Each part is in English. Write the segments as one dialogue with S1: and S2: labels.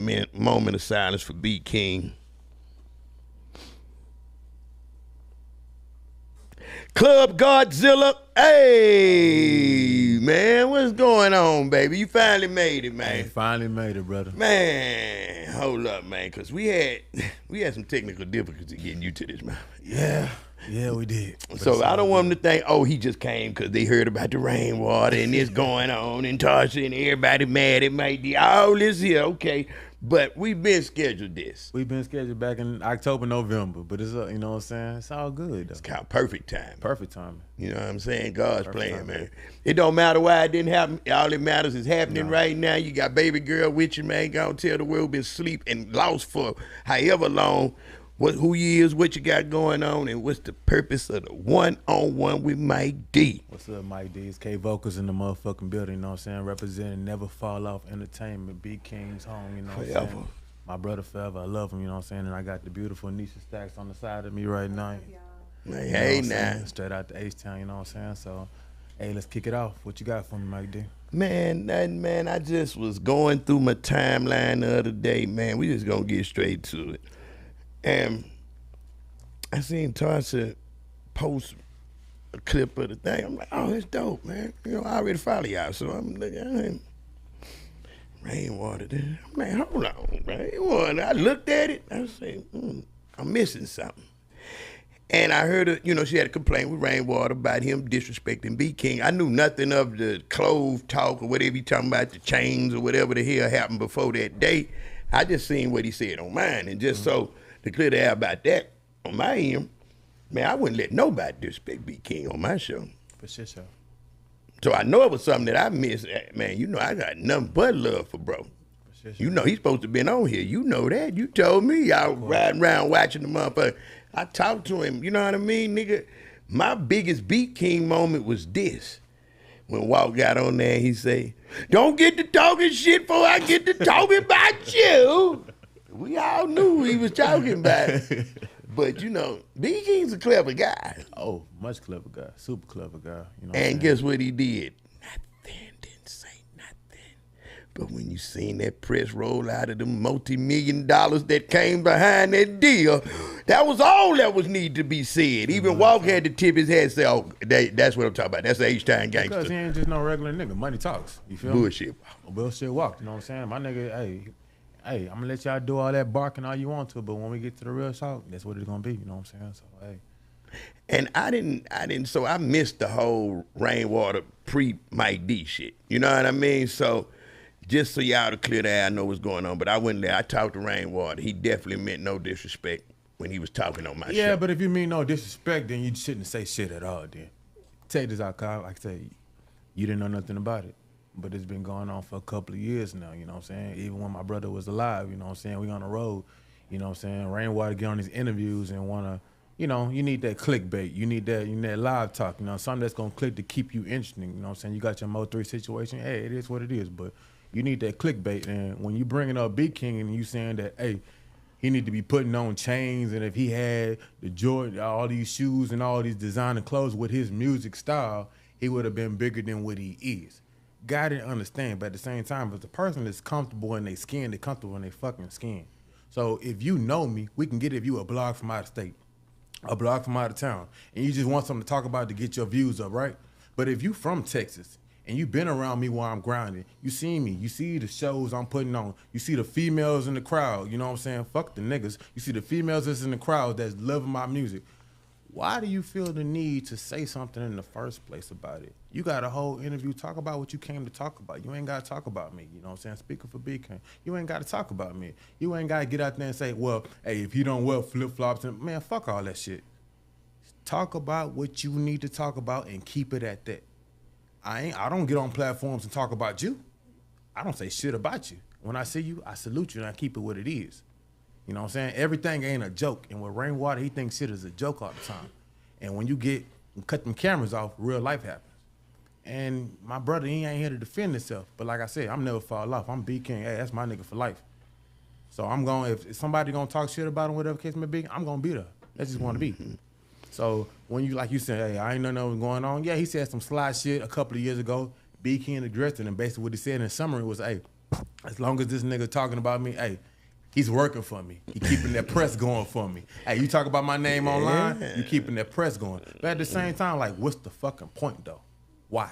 S1: moment of silence for B King. Club Godzilla. Hey, man, what's going on, baby? You finally made it, man.
S2: Finally made it, brother.
S1: Man, hold up, man, because we had some technical difficulty getting you to this, man.
S2: Yeah, we did.
S1: So I don't want them to think, oh, he just came because they heard about the rainwater and this going on and Tasha and everybody mad at Mike D. All this here, okay. But we've been scheduled this.
S2: We've been scheduled back in October, November, but it's, you know what I'm saying? It's all good, though.
S1: It's kind of perfect time.
S2: Perfect timing.
S1: You know what I'm saying? God's
S2: Perfect
S1: playing,
S2: timing.
S1: man. It don't matter why it didn't happen. All that matters is happening right now. You got baby girl with you, man. Gonna tell the world been asleep and lost for however long. Who you is, what you got going on, and what's the purpose of the one-on-one with Mike D.
S2: What's up, Mike D? It's K Vocalz in the motherfucking building, you know what I'm saying? Representing Never Fall Off Entertainment, B King's home, you know what I'm
S1: Forever.
S2: saying? My brother forever, I love him, you know what I'm saying? And I got the beautiful Nisha Stacks on the side of me right now.
S1: Hey, now.
S2: Straight out to H-Town, you know what I'm saying? So, hey, let's kick it off. What you got for me, Mike D?
S1: Man, nothing, man. I just was going through my timeline the other day, man. We just gonna get straight to it. And I seen Tasha post a clip of the thing. I'm like, oh, that's dope, man. You know, I already follow y'all, so I'm looking, rainwater there. I'm like, hold on, rainwater. I looked at it. I said, I'm missing something. And I heard her, you know, she had a complaint with Rainwater about him disrespecting B King. I knew nothing of the clove talk or whatever he talking about, the chains or whatever the hell happened before that date. I just seen what he said on mine. And just so to clear the air about that on my end, man, I wouldn't let nobody disrespect B King on my show.
S2: For sure.
S1: So I know it was something that I missed. Man, you know I got nothing but love for bro. You know he's supposed to been on here. You know that. You told me I was riding around watching the motherfucker. I talked to him, you know what I mean, nigga? My biggest Beat King moment was this. When Walt got on there, he say, don't get to talking shit before I get to talking about you. We all knew who he was talking about. But, you know, B King's a clever guy.
S2: Oh, much clever guy. Super clever guy. You know
S1: And guess what he did? Nothing, didn't say nothing. But when you seen that press roll out of the multi-million dollars that came behind that deal, that was all that was needed to be said. Even Walk had to tip his head and say, oh, that's what I'm talking about. That's the H-Time gangster.
S2: Because he ain't just no regular nigga. Money talks. You feel
S1: Bullshit.
S2: me? Bullshit walk. You know what I'm saying? My nigga, hey, I'm going to let y'all do all that barking all you want to, but when we get to the real talk, that's what it's going to be. You know what I'm saying? So, hey.
S1: And I didn't, so I missed the whole Rainwater pre-Mike D shit. You know what I mean? So just so y'all to clear the air, I know what's going on, but I went there, I talked to Rainwater. He definitely meant no disrespect when he was talking on my show.
S2: Yeah, but if you mean no disrespect, then you shouldn't say shit at all then. Take this out, Kyle. Like I say, you didn't know nothing about it. But it's been going on for a couple of years now, you know what I'm saying? Even when my brother was alive, you know what I'm saying? We on the road, you know what I'm saying? Rainwater get on these interviews and want to, you know, you need that clickbait. You need that live talk, you know, something that's going to click to keep you interesting, you know what I'm saying? You got your Mo3 situation, hey, it is what it is, but you need that clickbait. And when you bringing up Big King and you saying that, hey, he need to be putting on chains, and if he had the Jordan, all these shoes and all these designer clothes with his music style, he would have been bigger than what he is. God didn't understand, but at the same time, if the person is comfortable in their skin, they're comfortable in their fucking skin. So if you know me, we can get if you a blog from out of state, a blog from out of town, and you just want something to talk about to get your views up, right? But if you from Texas and you been around me while I'm grounded, you see me, you see the shows I'm putting on, you see the females in the crowd, you know what I'm saying? Fuck the niggas. You see the females that's in the crowd that's loving my music. Why do you feel the need to say something in the first place about it? You got a whole interview, talk about what you came to talk about. You ain't got to talk about me, you know what I'm saying? Speaking for Big King, you ain't got to talk about me. You ain't got to get out there and say, well, hey, if you don't wear flip-flops, man, fuck all that shit. Talk about what you need to talk about and keep it at that. I don't get on platforms and talk about you. I don't say shit about you. When I see you, I salute you and I keep it what it is. You know what I'm saying? Everything ain't a joke. And with Rainwater, he thinks shit is a joke all the time. And when you cut them cameras off, real life happens. And my brother, he ain't here to defend himself. But like I said, I'm never fall off. I'm B King. Hey, that's my nigga for life. So I'm going, if somebody gonna talk shit about him, whatever case may be, I'm gonna be there. That's just want to be. So when you, like you said, hey, I ain't know what's going on. Yeah, he said some sly shit a couple of years ago. B King addressed it, and basically what he said in the summary was, hey, As long as this nigga talking about me, hey, he's working for me. He keeping that press going for me. Hey, you talk about my name online, you keeping that press going. But at the same time, like, what's the fucking point though? Why?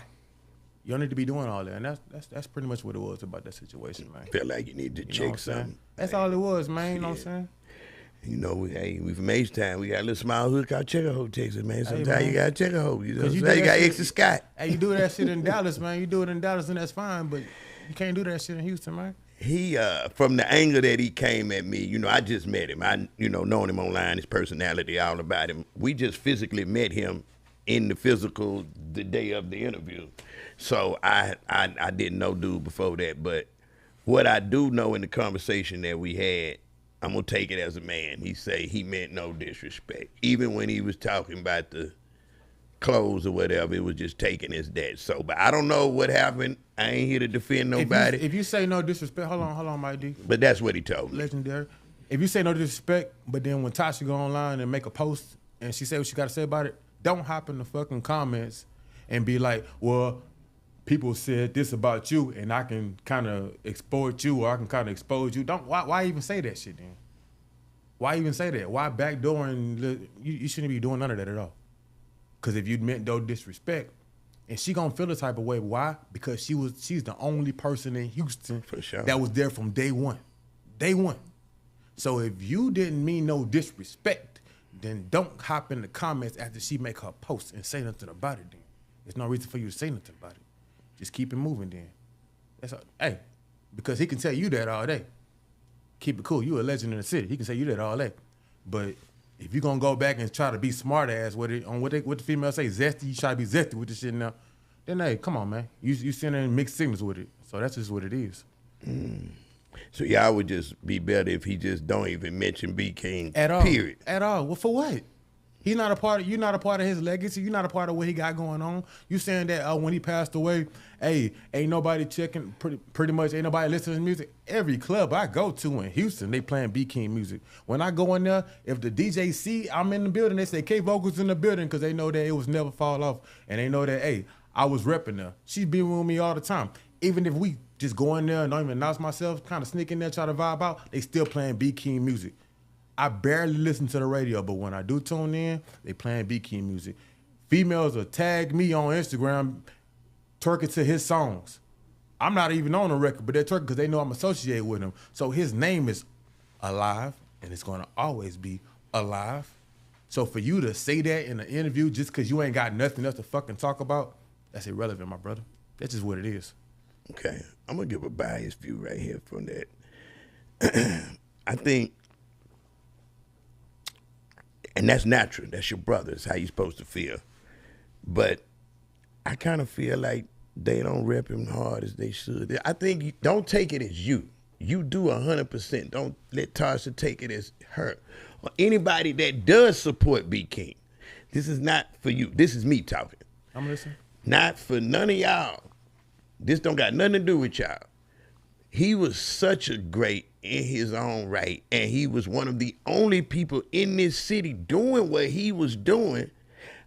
S2: You don't need to be doing all that. And that's pretty much what it was about that situation, man.
S1: Feel like you need to check something.
S2: That's all it was, man. You know what I'm saying?
S1: You know, we from H-Town. We got a little small hood called Checkerhoe, Texas, man. Sometimes you got Checkerhoe. You know what I'm saying? You got extra Scott.
S2: Hey, you do that shit in Dallas, man. You do it in Dallas, and that's fine. But you can't do that shit in Houston, man.
S1: He, from the angle that he came at me, you know, I just met him. I, you know, known him online, his personality, all about him. We just physically met him in the physical the day of the interview. So I didn't know dude before that. But what I do know in the conversation that we had, I'm going to take it as a man. He say he meant no disrespect. Even when he was talking about the clothes or whatever, it was just taken as that. So, but I don't know what happened. I ain't here to defend nobody.
S2: If you say no disrespect, hold on, Mike D.
S1: But that's what he told me.
S2: Legendary. If you say no disrespect, but then when Tasha go online and make a post and she say what she got to say about it, don't hop in the fucking comments and be like, well, people said this about you and I can kind of exploit you or I can kind of expose you. Why even say that shit then? Why even say that? Why backdoor and you shouldn't be doing none of that at all. Because if you meant no disrespect, and she gonna feel the type of way. Why? Because she's the only person in Houston
S1: for sure
S2: that was there from day one. Day one. So if you didn't mean no disrespect, then don't hop in the comments after she make her post and say nothing about it then. There's no reason for you to say nothing about it. Just keep it moving then. That's all. Hey, because he can tell you that all day. Keep it cool. You a legend in the city. He can say you that all day. But if you're going to go back and try to be smart ass with it, on what the females say, zesty, you try to be zesty with this shit now, then hey, come on, man. You sending mixed signals with it. So that's just what it is.
S1: So y'all would just be better if he just don't even mention B King
S2: at all.
S1: Period.
S2: At all. Well, for what? He's not a part of, you're not a part of his legacy. You're not a part of what he got going on. You saying that when he passed away, hey, ain't nobody checking, pretty much ain't nobody listening to his music. Every club I go to in Houston, they playing B King music. When I go in there, if the DJ see I'm in the building, they say K Vocalz in the building because they know that it was never fall off. And they know that, hey, I was repping her. She's been with me all the time. Even if we just go in there and don't even announce myself, kind of sneak in there, try to vibe out, they still playing B King music. I barely listen to the radio, but when I do tune in, they playing B King music. Females will tag me on Instagram, twerking to his songs. I'm not even on the record, but they're twerking because they know I'm associated with him. So his name is alive, and it's going to always be alive. So for you to say that in an interview just because you ain't got nothing else to fucking talk about, that's irrelevant, my brother. That's just what it is.
S1: Okay, I'm going to give a biased view right here from that. I think, and that's natural. That's your brother. It's how you're supposed to feel. But I kind of feel like they don't rep him hard as they should. I think don't take it as you. You do 100%. Don't let Tasha take it as her. Or anybody that does support B King. This is not for you. This is me talking.
S2: I'm listening.
S1: Not for none of y'all. This don't got nothing to do with y'all. He was such a great in his own right, and he was one of the only people in this city doing what he was doing.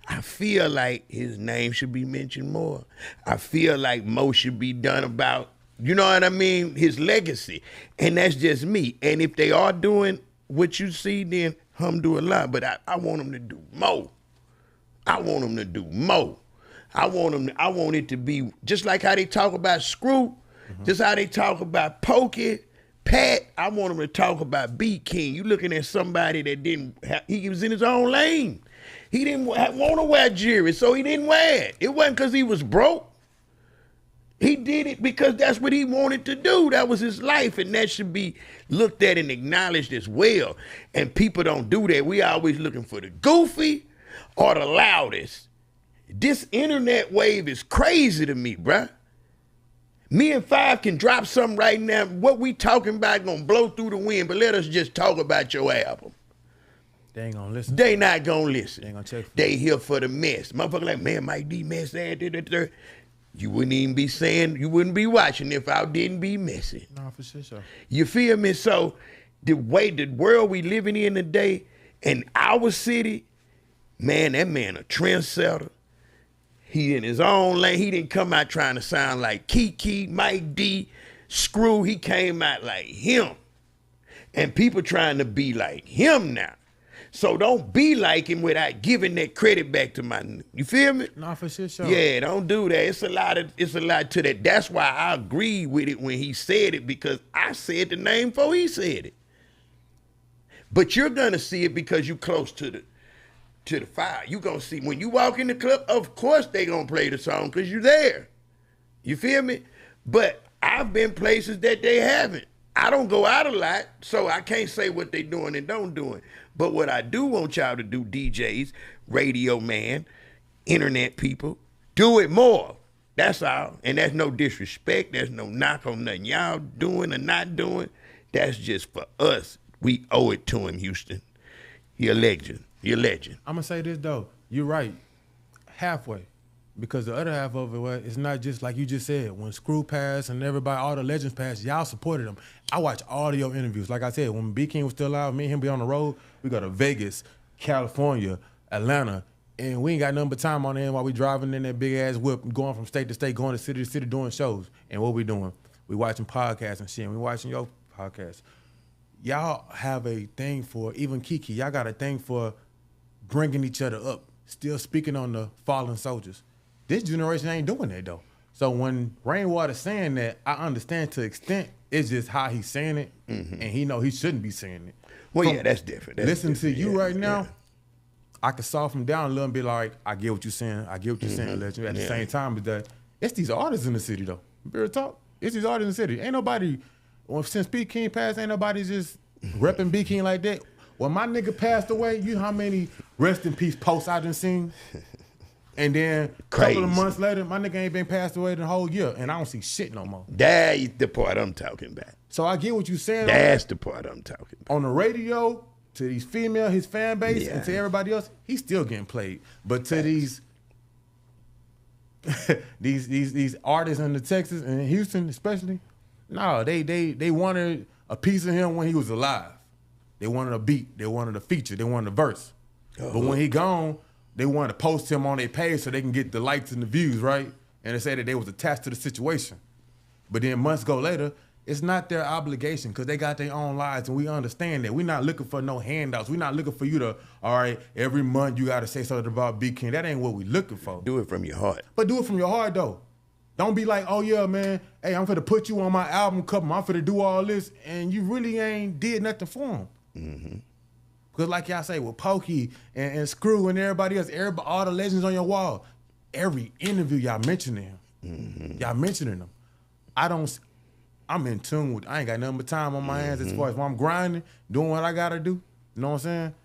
S1: I feel like his name should be mentioned more. I feel like more should be done about, you know what I mean, his legacy. And that's just me. And if they are doing what you see, then alhamdulillah. But I want them to do more. I want them to do more. I want it to be just like how they talk about Screw, just how they talk about Pokey, Pat. I want them to talk about B King. You looking at somebody that he was in his own lane. He didn't want to wear jewelry, so he didn't wear it. It wasn't because he was broke. He did it because that's what he wanted to do. That was his life, and that should be looked at and acknowledged as well. And people don't do that. We always looking for the goofy or the loudest. This internet wave is crazy to me, bruh. Me and Five can drop something right now. What we talking about gonna blow through the wind, but let us just talk about your album.
S2: They ain't gonna listen.
S1: They not gonna listen.
S2: They ain't gonna check for
S1: They here for the mess. Motherfucker like, man, Mike D mess that. You wouldn't even be saying, you wouldn't be watching if I didn't be messy.
S2: No, for sure.
S1: You feel me? So the world we living in today, in our city, man, that man a trendsetter. He in his own lane. He didn't come out trying to sound like Kiki, Mike D, Screw, he came out like him. And people trying to be like him now. So don't be like him without giving that credit back to my, you feel me?
S2: Nah, for sure.
S1: Yeah, don't do that. It's a lot to that. That's why I agree with it when he said it, because I said the name before he said it. But you're gonna see it because you close to the fire. You gonna see when you walk in the club, of course they gonna play the song because you're there. You feel me? But I've been places that they haven't. I don't go out a lot, so I can't say what they doing and don't doing. But what I do want y'all to do, DJs, radio man, internet people, do it more. That's all. And that's no disrespect. There's no knock on nothing y'all doing or not doing. That's just for us. We owe it to him, Houston. You're a legend. You're a legend.
S2: I'm going to say this, though. You're right. Halfway. Because the other half of it, it's not just like you just said. When Screw passed and everybody, all the legends passed, y'all supported them. I watch all of your interviews. Like I said, when B King was still out, me and him be on the road, we go to Vegas, California, Atlanta, and we ain't got nothing but time on the end while we driving in that big-ass whip, going from state to state, going to city doing shows. And what we doing? We watching podcasts and shit, and we watching your podcasts. Y'all have a thing for, even Kiki, y'all got a thing for bringing each other up, still speaking on the fallen soldiers. This generation ain't doing that, though. So when Rainwater's saying that, I understand to an extent. It's just how he's saying it, and he know he shouldn't be saying it.
S1: Well, yeah, that's different.
S2: Listen to you right now, I can soften down a little and be like, I get what you're saying. I get what you're saying, legend. At the same time, is that it's these artists in the city, though. Real talk. It's these artists in the city. Ain't nobody, since B King passed, ain't nobody just repping B King like that. When my nigga passed away, you know how many rest in peace posts I done seen? And then a couple of months later, my nigga ain't been passed away the whole year, and I don't see shit no more.
S1: That's the part I'm talking about.
S2: So I get what you're saying.
S1: That's the part I'm talking about.
S2: On the radio, to these female, his fan base, and to everybody else, he's still getting played. But to these these artists in the Texas and Houston especially, no, they wanted a piece of him when he was alive. They wanted a beat, they wanted a feature, they wanted a verse. But when he gone, they wanted to post him on their page so they can get the likes and the views, right? And they say that they was attached to the situation. But then months go later, it's not their obligation because they got their own lives, and we understand that. We're not looking for no handouts. We're not looking for you to, all right, every month you got to say something about B King. That ain't what we looking for.
S1: Do it from your heart.
S2: But do it from your heart, though. Don't be like, oh, yeah, man, hey, I'm finna put you on my album cover. I'm finna do all this, and you really ain't did nothing for him. Mm-hmm. Because like y'all say, with Pokey and Screw and everybody else, all the legends on your wall, every interview y'all mentioning him. Mm-hmm. Y'all mentioning them. I'm in tune with, I ain't got nothing but time on my hands as far as when I'm grinding, doing what I gotta do. You know what I'm saying?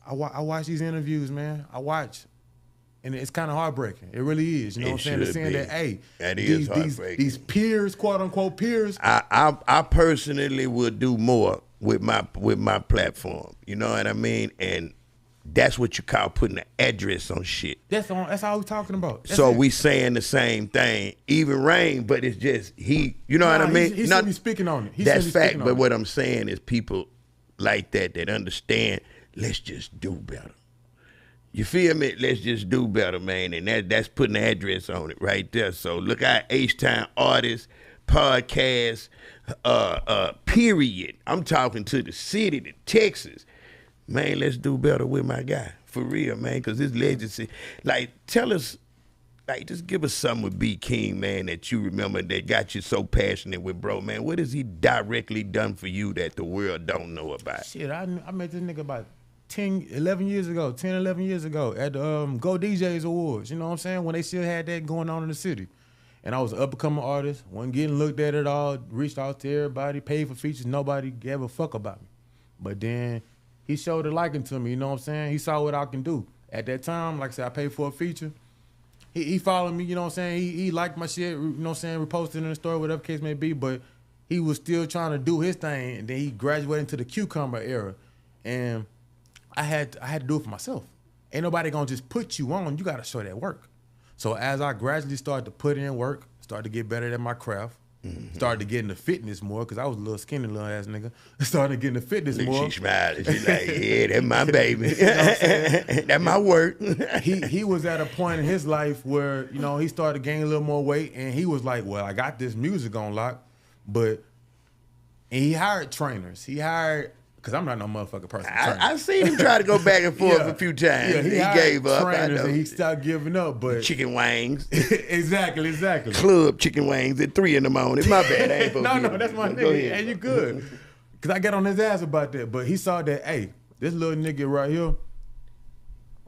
S2: I watch these interviews, man. I watch. And it's kind of heartbreaking. It really is. You know what I'm saying? They're saying that, hey,
S1: that is heartbreaking.
S2: These peers, quote unquote peers.
S1: I personally would do more with my platform. You know what I mean? And that's what you call putting an address on shit.
S2: That's all we're talking about.
S1: So we saying the same thing. Even Rain, but it's just you know what I mean?
S2: He should be speaking on it.
S1: That's fact. But what I'm saying is people like that understand, let's just do better. You feel me? Let's just do better, man. And that's putting an address on it right there. So look at H-Town artists, podcasts, period. I'm talking to the city, to Texas. Man, let's do better with my guy. For real, man, because this legacy, like, tell us, like, just give us something with B King, man, that you remember that got you so passionate with, bro, man. What has he directly done for you that the world don't know about?
S2: Shit, I met this nigga about 11 years ago at the Go DJs Awards. You know what I'm saying? When they still had that going on in the city. And I was an up-and-coming artist, wasn't getting looked at at all, reached out to everybody, paid for features, nobody gave a fuck about me. But then he showed a liking to me, you know what I'm saying? He saw what I can do. At that time, like I said, I paid for a feature. He followed me, you know what I'm saying? He liked my shit, you know what I'm saying? Reposted in the story, whatever case may be, but he was still trying to do his thing, and then he graduated into the cucumber era. And I had to do it for myself. Ain't nobody gonna just put you on, you gotta show that work. So as I gradually started to put in work, started to get better at my craft, started to get into fitness more, because I was a little skinny little ass nigga. Started to get into fitness more.
S1: She smiled. She like, yeah, that's my baby. You know that's my work.
S2: he was at a point in his life where, you know, he started gaining a little more weight, and he was like, well, I got this music on lock, But and he hired trainers. He hired, because I'm not no motherfucking person.
S1: I seen him try to go back and forth a few times.
S2: Yeah,
S1: he gave up.
S2: Trainers and he stopped giving up. But
S1: chicken wings.
S2: exactly.
S1: Club chicken wings at 3 in the morning. My bad. I ain't
S2: no, that's my nigga. And you good. Because I got on his ass about that. But he saw that, hey, this little nigga right here,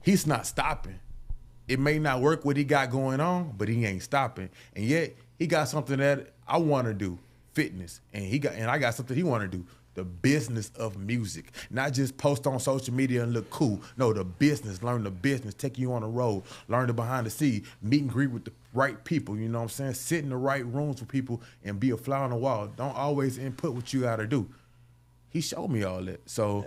S2: he's not stopping. It may not work what he got going on, but he ain't stopping. And yet, he got something that I want to do, fitness. And I got something he want to do, the business of music. Not just post on social media and look cool. No, the business, learn the business, take you on the road, learn the behind the scenes, meet and greet with the right people, you know what I'm saying? Sit in the right rooms with people and be a fly on the wall. Don't always input what you got to do. He showed me all that. So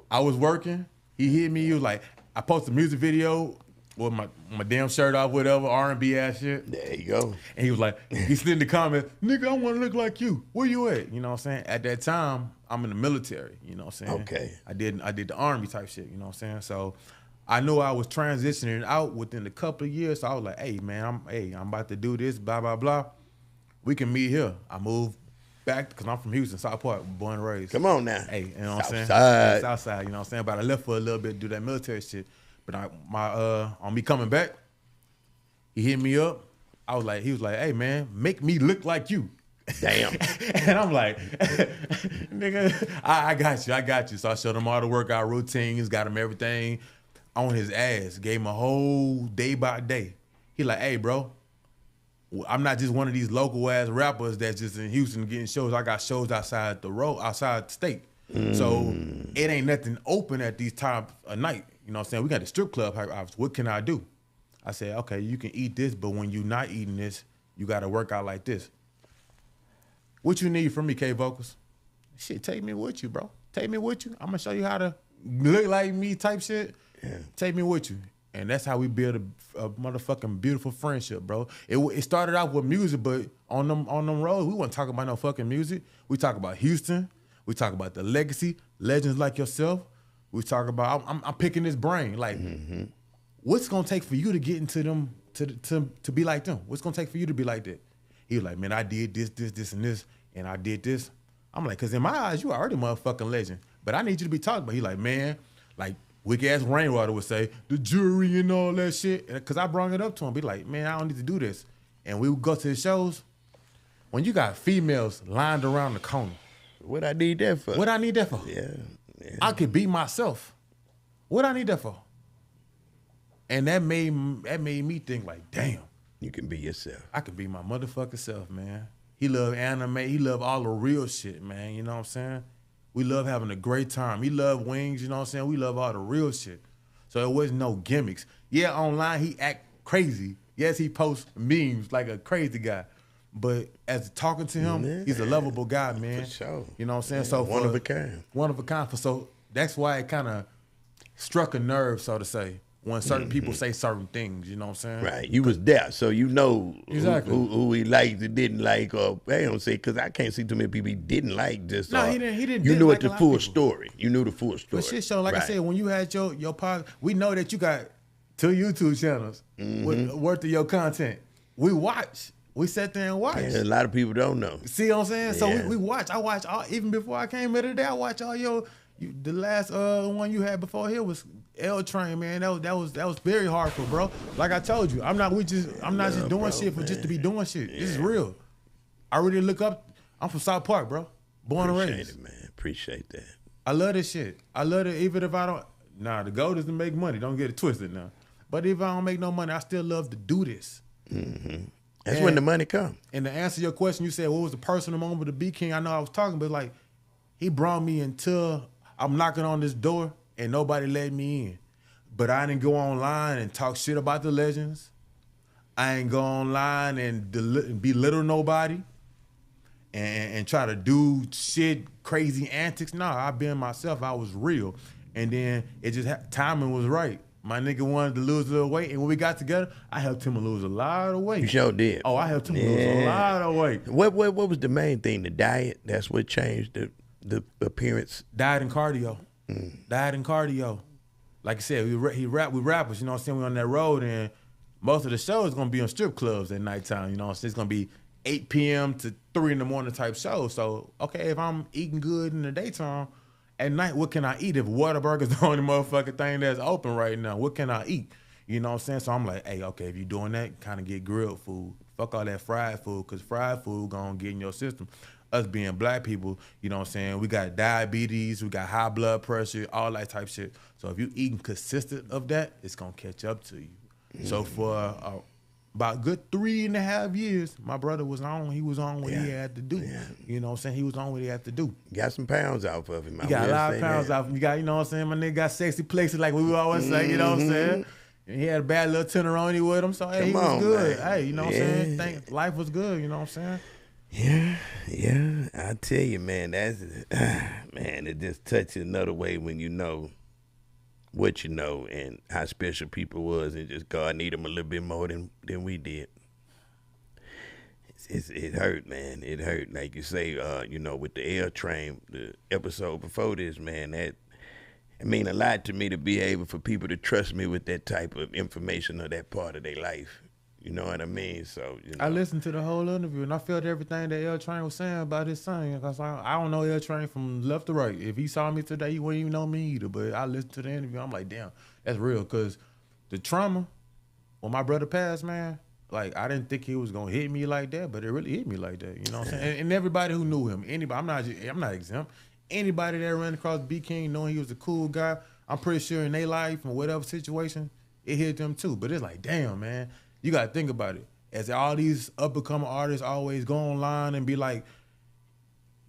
S2: I was working. He hit me. He was like, I posted a music video with my damn shirt off, whatever, R&B ass shit.
S1: There you go.
S2: And he was like, he slid in the comments, nigga, I want to look like you. Where you at? You know what I'm saying? At that time, I'm in the military. You know what I'm saying?
S1: Okay.
S2: I did the Army type shit. You know what I'm saying? So I knew I was transitioning out within a couple of years. So I was like, hey man, I'm about to do this. Blah blah blah. We can meet here. I moved back because I'm from Houston, South Park, born and raised.
S1: Come on now.
S2: Hey, you know what I'm saying?
S1: Southside.
S2: Southside, you know what I'm saying? But I left for a little bit to do that military shit. But on me coming back, he hit me up. He was like, hey man, make me look like you.
S1: Damn.
S2: And I'm like, nigga, I got you. So I showed him all the workout routines, got him everything on his ass, gave him a whole day by day. He like, hey bro, I'm not just one of these local ass rappers that's just in Houston getting shows. I got shows outside the state. So it ain't nothing open at these times of night. You know what I'm saying? We got the strip club. What can I do? I said, okay, you can eat this, but when you're not eating this, you got to work out like this. What you need from me, K Vocalz? Shit, take me with you, bro. Take me with you. I'm going to show you how to look like me type shit. Yeah. Take me with you. And that's how we build a motherfucking beautiful friendship, bro. It started out with music, but on them roads, we wasn't talking about no fucking music. We talk about Houston. We talk about the legacy, legends like yourself. We talk about, I'm picking his brain. Like, what's gonna take for you to get into them, to be like them? What's gonna take for you to be like that? He was like, man, I did this, and this, and I did this. I'm like, cause in my eyes, you already a motherfucking legend. But I need you to be talked about. He like, man, like wick ass Rainwater would say, the jury and all that shit. And cause I brought it up to him. Be like, man, I don't need to do this. And we would go to the shows. When you got females lined around the corner.
S1: What I need that for?
S2: What I need that for?
S1: Yeah.
S2: I could be myself. What I need that for? And that made me think like, damn.
S1: You can be yourself.
S2: I can be my motherfucking self, man. He love anime. He love all the real shit, man. You know what I'm saying? We love having a great time. He love wings, you know what I'm saying? We love all the real shit. So it wasn't no gimmicks. Yeah, online he act crazy. Yes, he posts memes like a crazy guy. But as talking to him, he's a lovable guy, man.
S1: For sure.
S2: You know what I'm saying?
S1: Yeah,
S2: So
S1: one of a kind.
S2: One of a kind. So that's why it kind of struck a nerve, so to say, when certain people say certain things. You know what I'm saying?
S1: Right. You was there, so you know
S2: exactly
S1: who he liked and didn't like, or I don't say, because I can't see too many people he didn't like. Just
S2: no, he didn't.
S1: You knew
S2: like
S1: the full story. You knew the full story.
S2: But shit, so like I said, when you had your podcast, we know that you got 2 YouTube channels worth of your content. We watch. We sat there and watched.
S1: Yeah, a lot of people don't know.
S2: See what I'm saying?
S1: Yeah.
S2: So we watch. I watched all, even before I came here today. I watched all the last one you had before here was L Train, man. That was very hardcore, bro. Like I told you, I'm not just doing shit for just to be doing shit. Yeah. This is real. I really look up. I'm from South Park, bro. Born and raised.
S1: Appreciate it, man. Appreciate that.
S2: I love this shit. I love it even if I don't. Nah, the goal is to make money. Don't get it twisted now. But if I don't make no money, I still love to do this.
S1: That's when the money comes.
S2: And to answer your question, you said, what was the personal moment to be king? I know I was talking, but like, he brought me until I'm knocking on this door and nobody let me in. But I didn't go online and talk shit about the legends. I ain't go online and belittle nobody and try to do shit, crazy antics. Nah, I been myself. I was real. And then it just, timing was right. My nigga wanted to lose a little weight, and when we got together, I helped him lose a lot of weight.
S1: You sure did.
S2: Oh, I helped him lose a lot of weight.
S1: What was the main thing? The diet? That's what changed the appearance?
S2: Diet and cardio. Diet and cardio. Like I said, we rappers, you know what I'm saying? We on that road, and most of the show is going to be on strip clubs at nighttime, you know what I'm saying? It's going to be 8 p.m. to 3 in the morning type show. So, okay, if I'm eating good in the daytime, at night, what can I eat? If Whataburger's the only motherfucking thing that's open right now, what can I eat? You know what I'm saying? So I'm like, hey, okay, if you're doing that, kind of get grilled food. Fuck all that fried food, because fried food gonna get in your system. Us being black people, you know what I'm saying? We got diabetes, we got high blood pressure, all that type shit. So if you eating consistent of that, it's gonna catch up to you. So for about good 3.5 years, my brother was on. He was on what he had to do. Yeah. You know what I'm saying? He was on what he had to do.
S1: Got some pounds off of him.
S2: He got a lot of pounds off him. You got, you know what I'm saying? My nigga got sexy places like we would always say, you know what I'm saying? And he had a bad little tenderoni with him, so hey, he was good. Man. Hey, you know what I'm saying? Life was good, you know what I'm
S1: saying? Yeah. I tell you, man, that's man, it just touches another way when you know what you know and how special people was, and just God need them a little bit more than we did. It hurt, man. It hurt. Like you say, you know, with the L Train, the episode before this, man, that it mean a lot to me to be able for people to trust me with that type of information or that part of their life. You know what I mean? So you know.
S2: I listened to the whole interview and I felt everything that L Train was saying about his son. Because I don't know L Train from left to right. If he saw me today, he wouldn't even know me either. But I listened to the interview. I'm like, damn, that's real. Because the trauma, when my brother passed, man, like I didn't think he was gonna hit me like that, but it really hit me like that. You know what I'm saying? And everybody who knew him, anybody, I'm not exempt. Anybody that ran across B King knowing he was a cool guy, I'm pretty sure in their life and whatever situation, it hit them too. But it's like, damn, man. You gotta think about it. As all these up-and-coming artists always go online and be like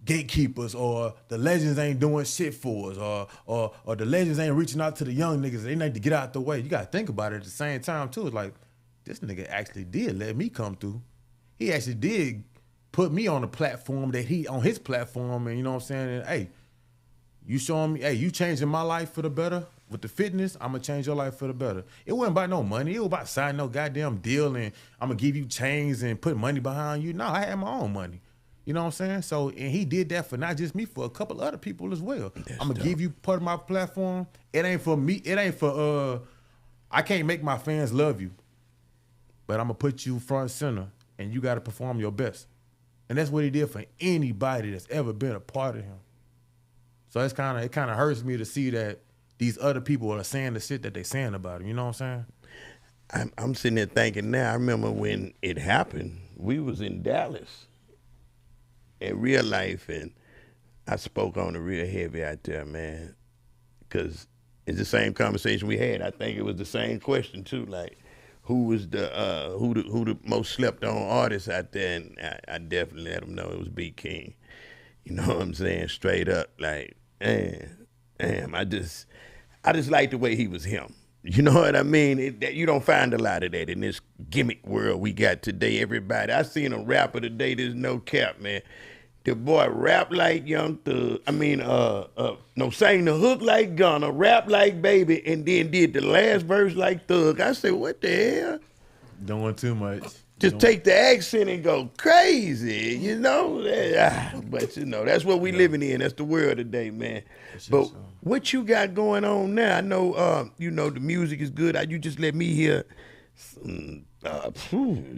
S2: gatekeepers, or the legends ain't doing shit for us, or the legends ain't reaching out to the young niggas. They need to get out the way. You gotta think about it at the same time too. It's like, this nigga actually did let me come through. He actually did put me on the platform that he on his platform, and you know what I'm saying? And, hey, you showing me, hey, you changing my life for the better. With the fitness, I'm going to change your life for the better. It wasn't about no money. It was about signing no goddamn deal and I'm going to give you chains and put money behind you. No, I had my own money. You know what I'm saying? So, and he did that for not just me, for a couple other people as well. I'm going to give you part of my platform. It ain't for me. It ain't for, I can't make my fans love you, but I'm going to put you front and center and you got to perform your best. And that's what he did for anybody that's ever been a part of him. So it kind of hurts me to see that these other people are saying the shit that they saying about him. You know what I'm
S1: saying? I'm sitting there thinking now, I remember when it happened, we was in Dallas in real life, and I spoke on it real heavy out there, man, because it's the same conversation we had. I think it was the same question too, like who was the who the most slept on artist out there, and I definitely let them know it was B King. You know what I'm saying? Straight up, like, damn, I just like the way he was him. You know what I mean? You don't find a lot of that in this gimmick world we got today. Everybody, I seen a rapper today, there's no cap, man. The boy rap like Young Thug. I mean, sang the hook like Gunna, rap like Baby, and then did the last verse like Thug. I said, what the hell?
S2: Doing too much.
S1: Just take the accent and go crazy, you know? But, you know, that's what we living in. That's the world today, man. But what you got going on now? I know, you know, the music is good. You just let me hear some,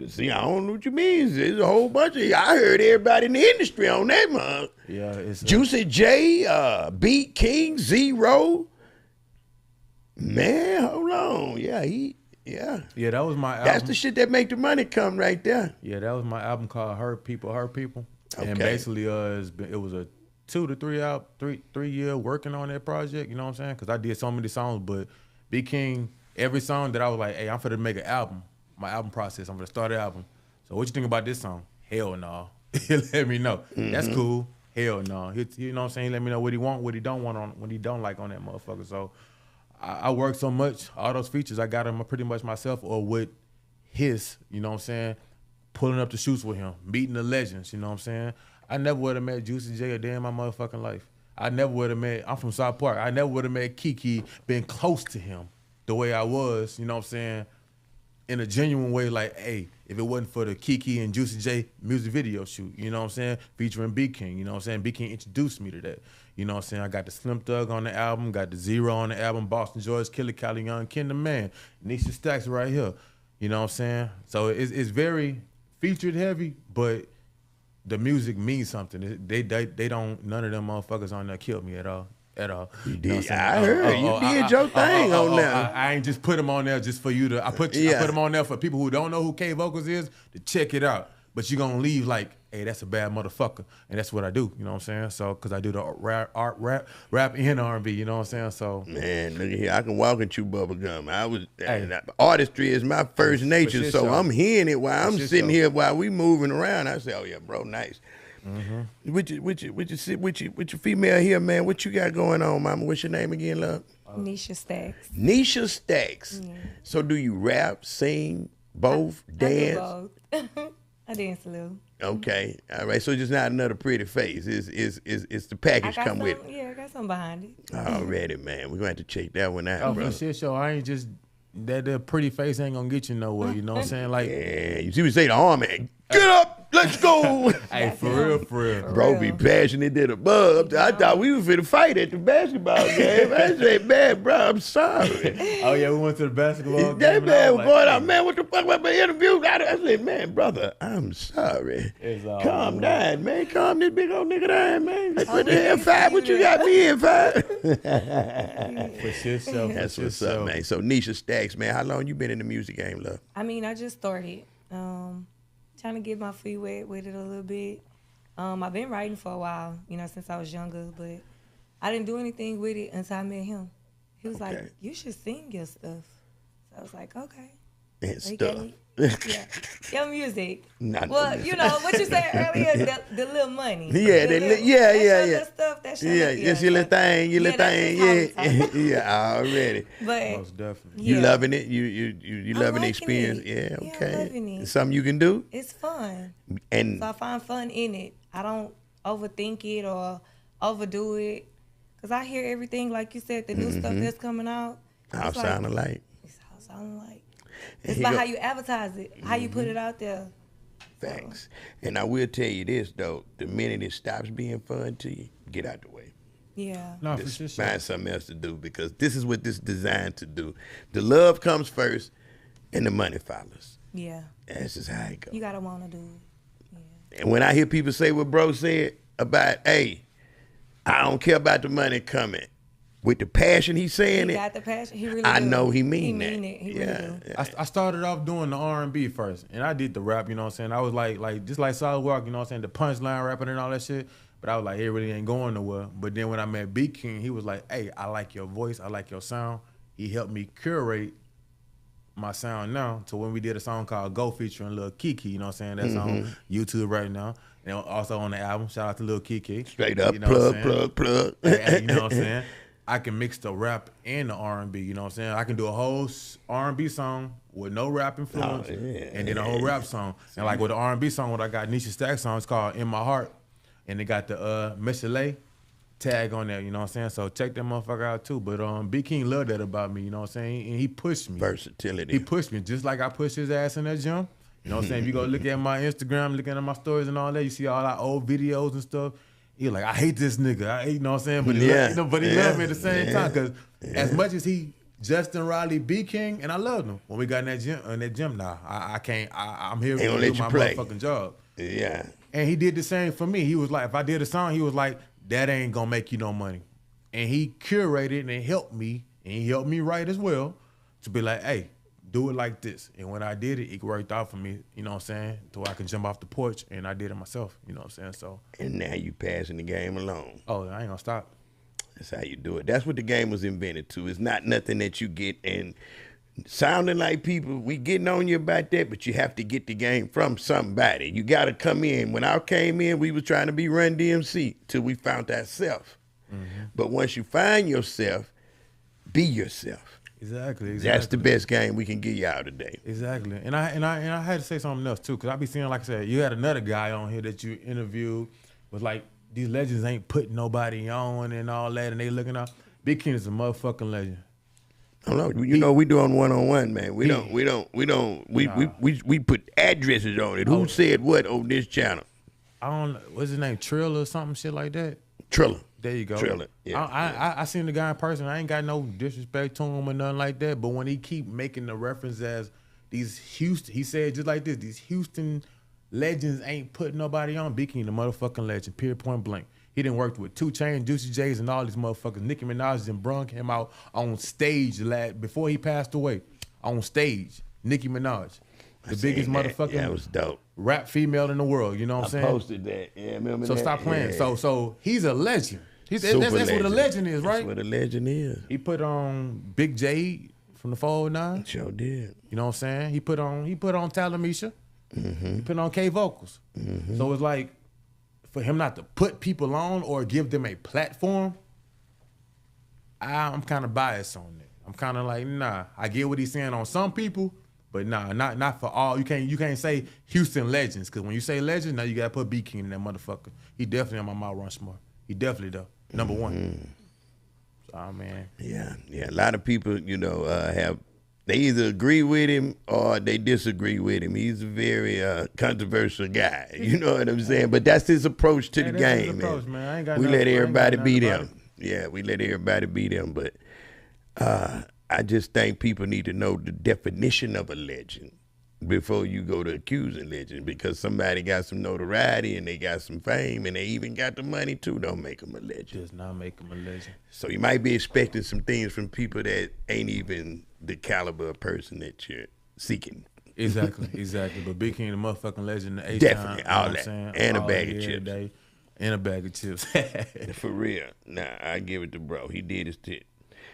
S1: see, I don't know what you mean. There's a whole bunch of, I heard everybody in the industry on that, man.
S2: Yeah, it's
S1: Juicy J, Beat King, Zero. Man, hold on. Yeah,
S2: that was my album.
S1: That's the shit that make the money come right there.
S2: Yeah, that was my album called Hurt People. Okay. And basically, it was a 2 to 3 year working on that project. You know what I'm saying? Because I did so many songs, but B King, every song that I was like, hey, I'm finna make an album. My album process, I'm gonna start an album. So what you think about this song? Hell no. He let me know. Mm-hmm. That's cool. Hell no. You know what I'm saying? He let me know what he want, what he don't want on, what he don't like on that motherfucker. So I work so much, all those features, I got them pretty much myself or with his, you know what I'm saying, pulling up the shoots with him, meeting the legends, you know what I'm saying. I never would have met Juicy J a day in my motherfucking life. I never would have met, I'm from South Park, I never would have met Kiki, been close to him the way I was, you know what I'm saying, in a genuine way, like, hey, if it wasn't for the Kiki and Juicy J music video shoot, you know what I'm saying, featuring B King, you know what I'm saying, B King introduced me to that. You know what I'm saying? I got the Slim Thug on the album, got the Zero on the album, Boston George, Killer Cali Young, Ken the Man, Nisha Stacks right here. You know what I'm saying? So it's very featured heavy, but the music means something. They don't. None of them motherfuckers on there killed me at all.
S1: You did. I heard you did your thing on there.
S2: I ain't just put them on there just for you to. I put them on there for people who don't know who K Vocalz is to check it out. But you're gonna leave like, hey, that's a bad motherfucker, and that's what I do. You know what I'm saying? So, cause I do the rap and R&B. You know what I'm saying? So,
S1: man, look here, I can walk and chew bubble gum. Artistry is my first nature, so I'm hearing it while I'm sitting here while we moving around. I say, oh yeah, bro, nice. With your female here, man, what you got going on, mama? What's your name again, love?
S3: Nisha Stacks.
S1: Nisha Stacks. Yeah. So do you rap, sing, both, dance?
S3: I do both. I dance a little.
S1: Okay, all right. So just not another pretty face. It's the package come with it.
S3: Yeah, I got something behind it.
S1: Already, man. We're gonna have to check that one out, bro.
S2: For shit show, I ain't just that pretty face ain't gonna get you nowhere. You know what I'm saying? Like,
S1: yeah, you see me say the arm, man. Get up, let's go.
S2: Hey, for real.
S1: Bro, be passionate than a bug. I thought we was finna fight at the basketball game. I said, man, bro, I'm sorry.
S2: Oh yeah, we went to the basketball game.
S1: That man was going out, man, what the fuck about my interview? I said, man, brother, I'm sorry. Calm down, man. Calm this big old nigga down, man. What the hell, five? What you got me in, five?
S2: For sure.
S1: That's what's up, man. So Nisha Stacks, man, how long you been in the music game, love?
S3: I mean, I just started. Trying to get my feet wet with it a little bit. I've been writing for a while, you know, since I was younger, but I didn't do anything with it until I met him. He was like, you should sing your stuff. So I was like, okay.
S1: And stuff.
S3: Your music.
S1: Not
S3: well, you know, what you said earlier, the little money.
S1: Yeah,
S3: that stuff, that shit.
S1: Yes, your little thing, yeah, already.
S3: But
S2: most definitely.
S1: You loving it? You loving the experience?
S3: It.
S1: Yeah, okay.
S3: I'm loving it.
S1: It's something you can do?
S3: It's fun.
S1: And
S3: so I find fun in it. I don't overthink it or overdo it. Because I hear everything, like you said, the new stuff that's coming out.
S1: How sound alike.
S3: It's how sound alike. It's about how you advertise it, how you put it out there.
S1: Thanks. And I will tell you this, though. The minute it stops being fun to you, get out the way.
S3: Yeah.
S2: No,
S1: just
S2: for sure.
S1: find something else to do, because this is what this is designed to do. The love comes first and the money follows.
S3: Yeah.
S1: That's just how it goes.
S3: You got to want to do it. Yeah.
S1: And when I hear people say what bro said about, hey, I don't care about the money coming, with the passion he's saying
S3: he got the passion. He really
S1: I
S3: do.
S1: know he mean that.
S3: He really do.
S2: I started off doing the R&B first, and I did the rap, you know what I'm saying? I was like just like Solid Rock, you know what I'm saying, the punchline rapping and all that shit, but I was like, it really ain't going nowhere. But then when I met B King, he was like, hey, I like your voice, I like your sound. He helped me curate my sound now to when we did a song called Go featuring Lil Kiki, you know what I'm saying? That's on YouTube right now. And also on the album, shout out to Lil Kiki.
S1: Straight up,
S2: you know
S1: plug.
S2: Hey, you know what I'm saying? I can mix the rap and the R&B, you know what I'm saying? I can do a whole R&B song with no rap influence and then a whole rap song. And like with the R&B song, what I got Nisha Stacks song, it's called In My Heart. And they got the Michel'le tag on there, you know what I'm saying? So check that motherfucker out too. But B King loved that about me, you know what I'm saying? And he pushed me.
S1: Versatility.
S2: He pushed me just like I pushed his ass in that gym. You know what I'm saying? If you go look at my Instagram, looking at my stories and all that, you see all our old videos and stuff. He like, I hate this nigga. You know what I'm saying? But he loved me at the same time. Because as much as he Justin Riley B King, and I loved him when we got in that gym. Now I can't. I'm here to do my motherfucking job.
S1: Yeah.
S2: And he did the same for me. He was like, if I did a song, he was like, that ain't gonna make you no money. And he curated and helped me, and he helped me write as well to be like, hey, do it like this. And when I did it, it worked out for me, you know what I'm saying? To where I can jump off the porch, and I did it myself, you know what I'm saying? So.
S1: And now you passing the game along.
S2: Oh, I ain't gonna stop.
S1: That's how you do it. That's what the game was invented to. It's not nothing that you get and sounding like people, we getting on you about that, but you have to get the game from somebody. You got to come in. When I came in, we was trying to be Run DMC till we found ourselves. But once you find yourself, be yourself.
S2: Exactly.
S1: That's the best game we can give y'all today.
S2: Exactly. And I had to say something else too, because I be seeing, like I said, you had another guy on here that you interviewed was like, these legends ain't putting nobody on and all that, and they looking out. Big King is a motherfucking legend.
S1: I don't know. You know, we doing one-on-one, man. We put addresses on it. Who said what on this channel?
S2: I don't know. What's his name? Trill or something shit like that?
S1: Triller.
S2: There you go.
S1: Triller. Yeah.
S2: I seen the guy in person. I ain't got no disrespect to him or nothing like that. But when he keep making the reference as these Houston, he said just like this, these Houston legends ain't putting nobody on. B King the motherfucking legend, period, point blank. He done worked with 2 Chainz, Juicy J's, and all these motherfuckers. Nicki Minaj and brung him out on stage before he passed away. On stage, Nicki Minaj, the biggest motherfucking
S1: that was dope.
S2: rap female in the world. You know what I'm saying?
S1: I posted that. Yeah, remember
S2: so
S1: that?
S2: stop playing.
S1: Yeah.
S2: So he's a legend. That's what a legend is, right?
S1: That's what a legend is.
S2: He put on Big J from the 409.
S1: Sure did.
S2: You know what I'm saying? He put on Talamisha. He put on K Vocalz. So it's like, for him not to put people on or give them a platform, I'm kind of biased on it. I'm kind of like, nah. I get what he's saying on some people, but nah, not for all. You can't say Houston legends, because when you say legends, now you gotta put B King in that motherfucker. He definitely on my Mount Rushmore. He definitely though. Number one. So, man.
S1: Yeah. A lot of people, they either agree with him or they disagree with him. He's a very controversial guy. You know what I'm saying? But that's his approach to the game, man.
S2: I ain't got
S1: we let everybody be
S2: them.
S1: them. Yeah, we let everybody be them. But I just think people need to know the definition of a legend before you go to accusing legend, because somebody got some notoriety and they got some fame and they even got the money too. Don't make them a legend.
S2: Does not make him a legend.
S1: So you might be expecting some things from people that ain't even the caliber of person that you're seeking.
S2: Exactly. But Big King, the motherfucking legend, the
S1: definitely all that, and
S2: all
S1: a bag of chips,
S2: and a bag of chips.
S1: For real. Nah, I give it to bro. He did his shit.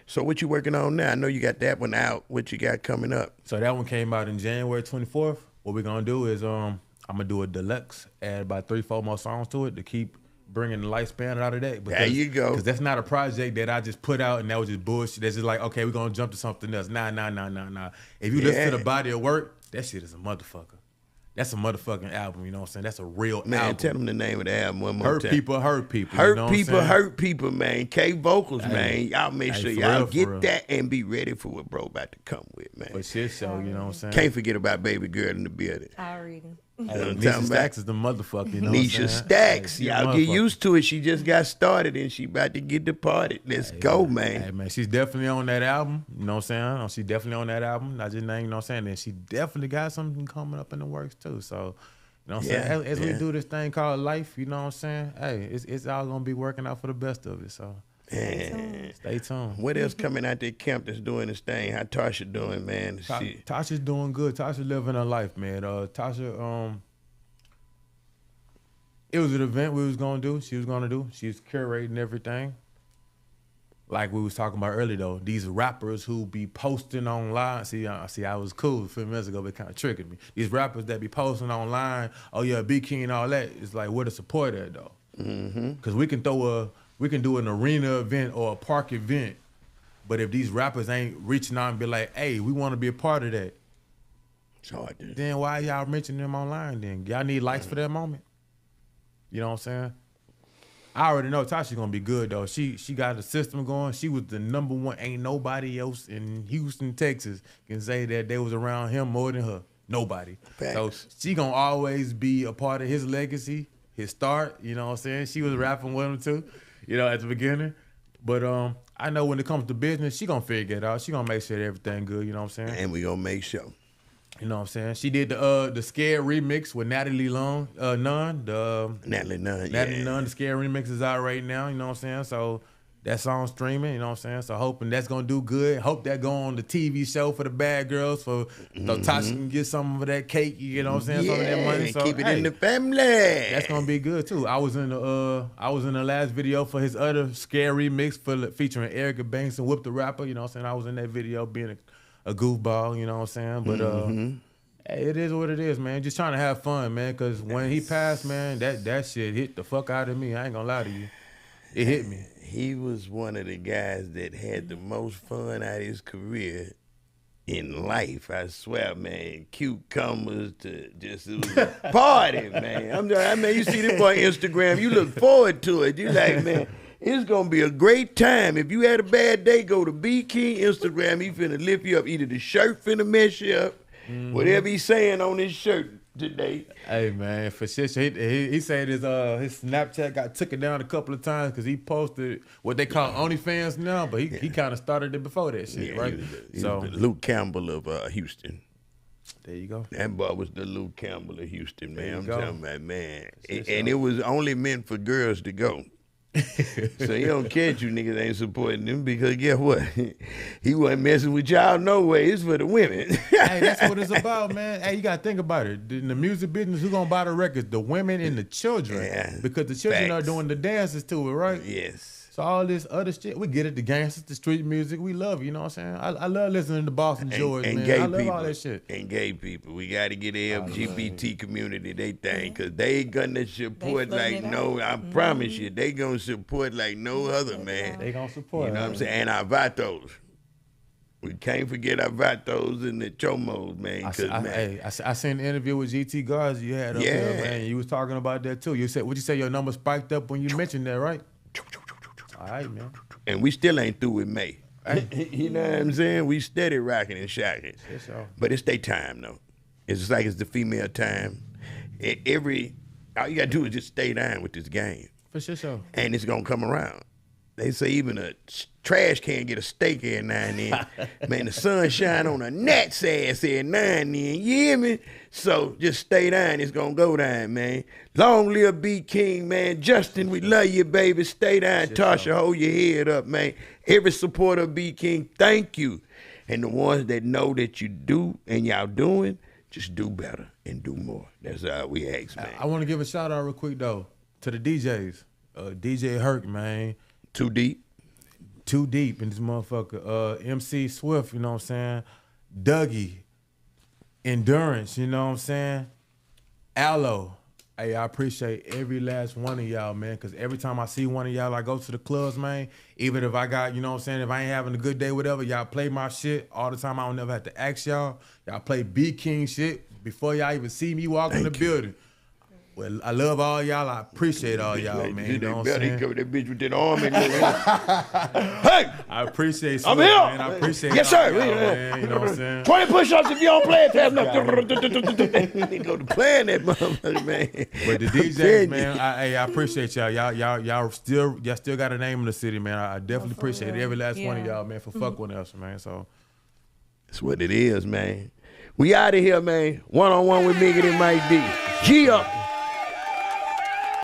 S1: So what you working on now? I know you got that one out. What you got coming up?
S2: So that one came out in January 24th. What we're gonna do is I'm gonna do a deluxe, add about 3-4 more songs to it to keep bringing the lifespan out of that.
S1: There you go.
S2: Because that's not a project that I just put out and that was just bullshit. That's just like, okay, we're gonna jump to something else. Nah. If you listen to the body of work, that shit is a motherfucker. That's a motherfucking album, you know what I'm saying? That's a real album.
S1: Man, tell them the name of the album one more time.
S2: Hurt People.
S1: Hurt people, man. K Vocalz, man. Y'all make sure y'all get that and be ready for what bro about to come with, man.
S2: For shit show, you know what I'm saying?
S1: Can't forget about Baby Girl in the building.
S3: Already.
S2: Nisha Stacks is the motherfucker, you know
S1: Nisha Stacks. Y'all get used to it. She just got started and she about to get departed. Let's go, man.
S2: Hey, man, she's definitely on that album. You know what I'm saying? She's definitely on that album. Not just name, you know what I'm saying? And she definitely got something coming up in the works, too. So, you know what I'm saying? As we do this thing called life, you know what I'm saying? Hey, it's all going to be working out for the best of it, so. Stay tuned.
S1: What else coming out there camp that's doing this thing? How Tasha doing, man?
S2: Tasha's doing good. Tasha living her life, man. Tasha, it was an event we was gonna do. She was curating everything. Like we was talking about earlier, though, these rappers who be posting online. See, I was cool a few minutes ago, but kind of tricking me. These rappers that be posting online, oh yeah, B King and all that. It's like, where the support at, though? Because we can do an arena event or a park event, but if these rappers ain't reaching out and be like, hey, we want to be a part of that,
S1: it's hard to.
S2: Then why y'all mentioning them online then? Y'all need likes for that moment? You know what I'm saying? I already know Tasha's gonna be good though. She got the system going. She was the #1. Ain't nobody else in Houston, Texas can say that they was around him more than her. Nobody.
S1: Facts.
S2: So she gonna always be a part of his legacy, his start. You know what I'm saying? She was rapping with him too, you know, at the beginning. But I know when it comes to business, she gonna figure it out. She gonna make sure that everything good. You know what I'm saying?
S1: And we gonna make sure.
S2: You know what I'm saying? She did the Scared remix with Natalie Nunn.
S1: Natalie Nunn,
S2: the Scared remix is out right now, you know what I'm saying? So that song's streaming, you know what I'm saying? So hoping that's gonna do good. Hope that go on the TV show for the bad girls, so Tasha can get some of that cake, you know what I'm saying? Some of that money. So
S1: keep it in the family.
S2: That's gonna be good too. I was in the last video for his other Scared remix featuring Erica Banks and Whip the Rapper, you know what I'm saying? I was in that video being a goofball, you know what I'm saying? But hey, it is what it is, man. Just trying to have fun, man, because when he passed, man, that shit hit the fuck out of me. I ain't gonna lie to you. It hit me.
S1: He was one of the guys that had the most fun out of his career in life. I swear, man. Cucumbers to just, it was a party, man. I mean, you see this boy on Instagram, you look forward to it. You like, man, it's gonna be a great time. If you had a bad day, go to B King Instagram. He finna lift you up. Either the shirt finna mess you up, whatever he's saying on his shirt today.
S2: Hey man, for shit, he said his Snapchat got took it down a couple of times because he posted what they call OnlyFans now, but he kind of started it before that shit, right?
S1: He's Luke Campbell of Houston.
S2: There you go.
S1: That boy was the Luke Campbell of Houston, man. I'm
S2: go.
S1: talking about, man. And it was only meant for girls to go. So he don't catch you niggas ain't supporting him because guess what? He wasn't messing with y'all no way. It's for the women.
S2: Hey, that's what it's about, man. Hey, you gotta think about it. In the music business, who gonna buy the records? The women and the children.
S1: Yeah,
S2: because the children are
S1: facts.
S2: doing the dances to it, right?
S1: Yes.
S2: So all this other shit, we get it, the gangsters, the street music, we love it, you know what I'm saying? I love listening to Boston George,
S1: and
S2: man.
S1: gay
S2: I love
S1: people,
S2: all that shit.
S1: And gay people. We got to get the LGBT community they thing because they gonna support like no, I promise you, they gonna support like no other, man.
S2: They gonna support.
S1: You know what I'm saying? And our vatos. We can't forget our vatos and the chomos, man.
S2: I seen the interview with GT Garza you had up there, man. You was talking about that too. You said, what'd you say, your number spiked up when you mentioned that, right? All right, man.
S1: And we still ain't through with May. You know what I'm saying? We steady rocking and shocking.
S2: Yes,
S1: but it's their time, though. It's like it's the female time. All you got to do is just stay down with this game.
S2: For sure.
S1: And it's going to come around. They say even a trash can get a steak every now and then. Man, the sun shine on a gnat's ass every now and then. You hear me? So just stay down. It's going to go down, man. Long live B. King, man. Justin, we love you, baby. Stay down. Tasha, hold your head up, man. Every supporter of B. King, thank you. And the ones that know that you do and y'all doing, just do better and do more. That's all we ask, man.
S2: I want to give a shout out real quick, though, to the DJs. DJ Herc, man.
S1: Too deep
S2: in this motherfucker. MC Swift, you know what I'm saying? Dougie, Endurance, you know what I'm saying? Aloe. Hey, I appreciate every last one of y'all, man, because every time I see one of y'all, I go to the clubs, man. Even if I got, you know what I'm saying, if I ain't having a good day, whatever, y'all play my shit all the time. I don't never have to ask y'all. Y'all play B King shit before y'all even see me walk in the building. Well, I love all y'all. I appreciate all y'all, man. You know what I'm saying?
S1: That bitch with that arm in Hey!
S2: I appreciate
S1: I'm
S2: Swift,
S1: here!
S2: man. I appreciate
S1: yes, sir.
S2: y'all, man. You know what I'm saying?
S1: 20 push-ups if you don't play it fast enough. They go to playing that motherfucker, man.
S2: But the DJs, man, I appreciate y'all. Y'all still got a name in the city, man. I definitely appreciate every last one of y'all, man, for fuck with us, man. So
S1: that's what it is, man. We out of here, man. One-on-one with Megan and Mike D. G up.